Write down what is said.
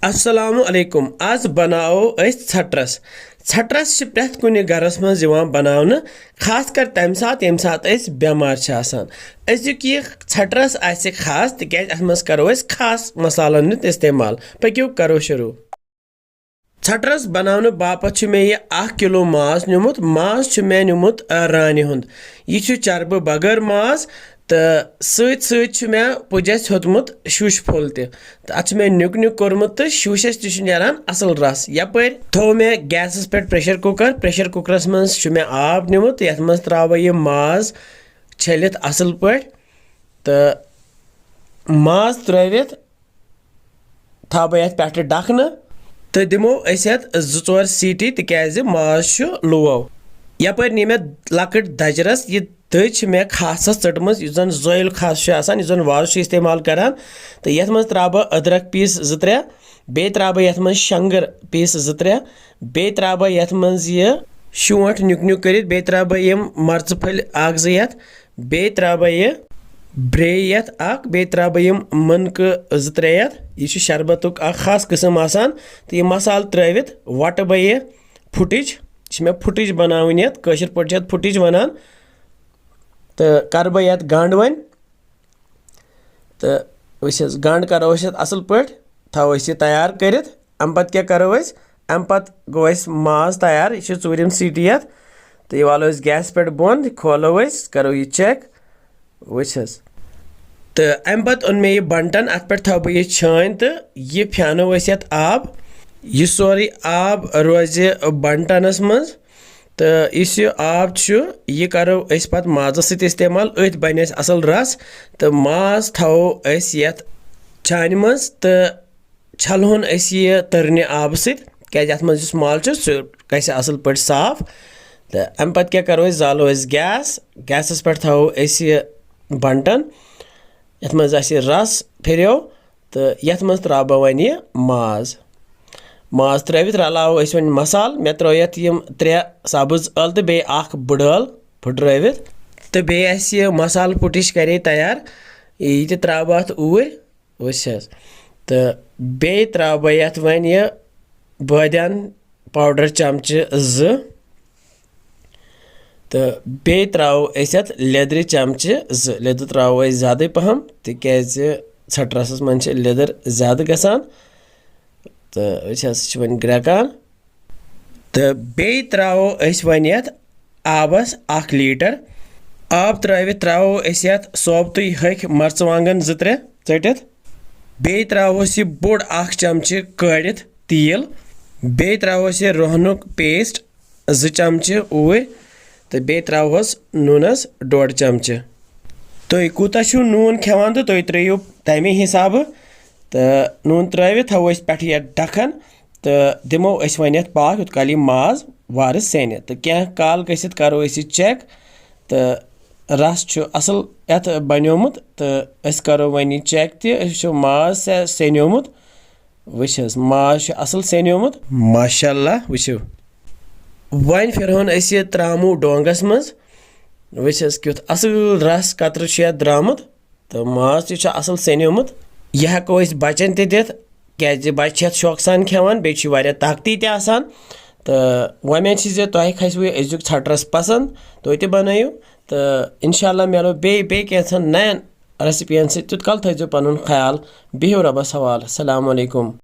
Assalamu alaikum. Az banao es Chhat Ras छ प्रैथ कुनि gross मज यवान बनावना खास कर तम सात यम सात अस बेमार छ आसान अजुक ये Chhat Ras आसे खास तिकैज अथ मज करो अस खास मसालन नित इस्तेमाल पक्यो करो शुरू Chhat Ras बनावना बापत छ मे ये 1 किलो माज निमुत माज छ मे निमुत रानी हुंद ये छ चर्ब बगर माज तो सत मे पुजस होतमुत शुश फुल तथ मे नुक नुक कोर्मुत तो शुशस तरान असल रस यपर थो मे गैस पे प्रेशर कुकरस मज मे आब निमुत ये मज त्राव यह माज छलित असल पे तो माज त्रवित था बह पे डखन तो दिमो जो सीटी तिकाज माज लोव यपर नी मे लकट दजरस ये दज मे खास चटम जन जोल खास जन वाज इस्तेमाल करान तो ये मज त्रा बह अदरक पीस 2-3 बे त्रा बह ये शंगर पीस 2-3 बे त्रा बह ये मज यह शोंठ नुक नुक कर बे त्रा बह यम मर्च फल 1-2 बे त्रा बह यह ब्रे बे त्रा बह यम मनक 2-3 यह शरबतुक खास किस्म आसान तो यह मसाल त्रवित वट बह यह फुटिज मे फुटिज बनावन कशर पे फुटिज वनान तो कर बह ये गंड वन तो गंड करो असल पे थो यह तैयार कर अम पे क्या करो अम पे गो माज तैयार यह 4 सीटी तो यह वालो गैस पे बोन खोलो करो यह चेक वस तो अम पे ओन मे यह बंटन अत पे थो बह यह छान तो यह फ्यानो आब यह सोरे आब रोज बंटनस मज तो इस आब यह करो पे माजस सत इस्तेमाल अथ बन असल रस तो माज थो ये छान मज तो छलहोन यह तरने आब सत मज माल गस असल पे साफ तो अम पे क्या करो जालो गैसस पे थो बंटन ये मज रस फिर तो ये मज त्रा बह वन यह माज त्रवित रलाव वन मसाल मे त्रो यम 3 सब्ज ٲl तो बे 1 बड़ ٲl फुट्रवित तो बे यह मसाल पुटिश करे तैयार यह त्राव अत ऊर वस तो बे त्राव ये वन यह बादियान पाउडर चमचे 2 तो बे त्राव लेदर चमचे 2 लेदर त्राव ज्यादा पहम तिकाज Chhat Rasस मज लेदर ज्यादा गसान तो वन ग्रकान तो बे त्रावो वन आबस 1 लीटर आब त्रवित त्रावो सोबत हक मर्चवांगन 2-3 चटित बे त्रावोस यह बोड़ 1 चमचे कड़ित तेल बे त्रावोस यह रोहनुक पेस्ट 2 चमचे ऊर तो बे त्रावोस नूनस 1.5 चमचे तुम कूता नून खेवान तो तुम त्रो तमे हिसाब तो नून त्रवित थो पे डखन तो दिमो वन पाक यूत काल माज वार सेन तो क्या काल गसित करो चेक तो रस असल ये बनोमुत तो करो वन चेक तो माज सेनोमुत वस माज असल सेनोमुत माशाल्लाह वुचो वन फिरहन यह त्रामो डोंगस मज वस क्युत असल रस कतर द्रामुत तो माज तो असल सेनोमुत यह हको बचन दित क्या बच्चे शौक सान खेवान बे ताकती तो वमें तुह खसव अजुक Chhat Ras पसंद तुम तो बनाइयो तो इंशाल्लाह मिलो बे कैंसन नयन रेसिपियन तुत कल थो पन ख्याल बिहो रबस हवाल अस्सलाम वालेकुम।